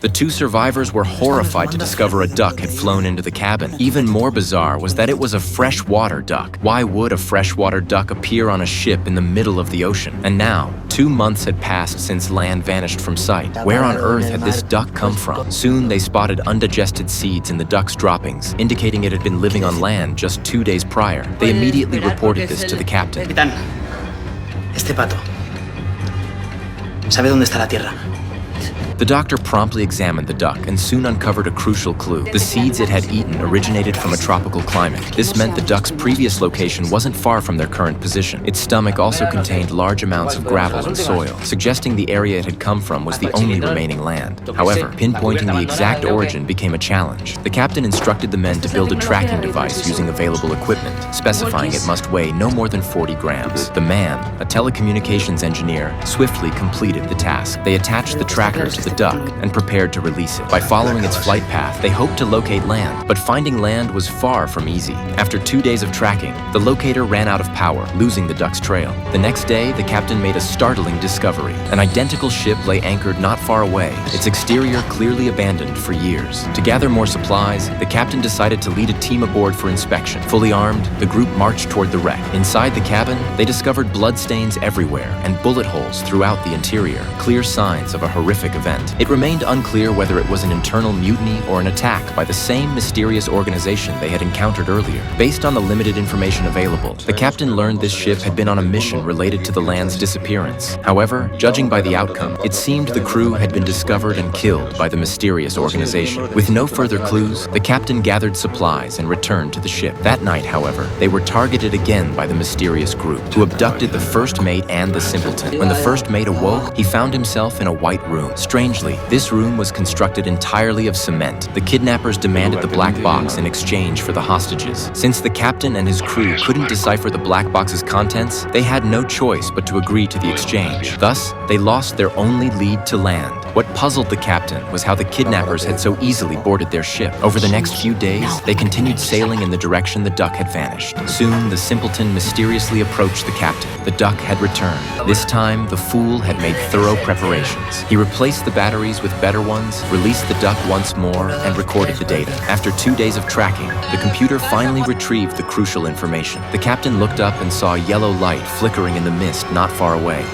The two survivors were horrified to discover a duck had flown into the cabin. Even more bizarre was that it was a freshwater duck. Why would a freshwater duck appear on a ship in the middle of the ocean? And now, 2 months had passed since land vanished from sight. Where on earth had this duck come from? Soon they spotted undigested seeds in the duck's droppings, indicating it had been living on land just 2 days prior. They immediately reported this to the captain. Capitán, este pato sabe dónde está la tierra. The doctor promptly examined the duck and soon uncovered a crucial clue. The seeds it had eaten originated from a tropical climate. This meant the duck's previous location wasn't far from their current position. Its stomach also contained large amounts of gravel and soil, suggesting the area it had come from was the only remaining land. However, pinpointing the exact origin became a challenge. The captain instructed the men to build a tracking device using available equipment, specifying it must weigh no more than 40 grams. The man, a telecommunications engineer, swiftly completed the task. They attached the tracker to the duck and prepared to release it. By following its flight path, they hoped to locate land, but finding land was far from easy. After 2 days of tracking, the locator ran out of power, losing the duck's trail. The next day, the captain made a startling discovery. An identical ship lay anchored not far away, its exterior clearly abandoned for years. To gather more supplies, the captain decided to lead a team aboard for inspection. Fully armed, the group marched toward the wreck. Inside the cabin, they discovered bloodstains everywhere and bullet holes throughout the interior, clear signs of a horrific event. It remained unclear whether it was an internal mutiny or an attack by the same mysterious organization they had encountered earlier. Based on the limited information available, the captain learned this ship had been on a mission related to the land's disappearance. However, judging by the outcome, it seemed the crew had been discovered and killed by the mysterious organization. With no further clues, the captain gathered supplies and returned to the ship. That night, however, they were targeted again by the mysterious group, who abducted the first mate and the simpleton. When the first mate awoke, he found himself in a white room. Strangely, this room was constructed entirely of cement. The kidnappers demanded the black box in exchange for the hostages. Since the captain and his crew couldn't decipher the black box's contents, they had no choice but to agree to the exchange. Thus, they lost their only lead to land. What puzzled the captain was how the kidnappers had so easily boarded their ship. Over the next few days, they continued sailing in the direction the duck had vanished. Soon, the simpleton mysteriously approached the captain. The duck had returned. This time, the fool had made thorough preparations. He replaced the batteries with better ones, released the duck once more, and recorded the data. After 2 days of tracking, the computer finally retrieved the crucial information. The captain looked up and saw a yellow light flickering in the mist not far away.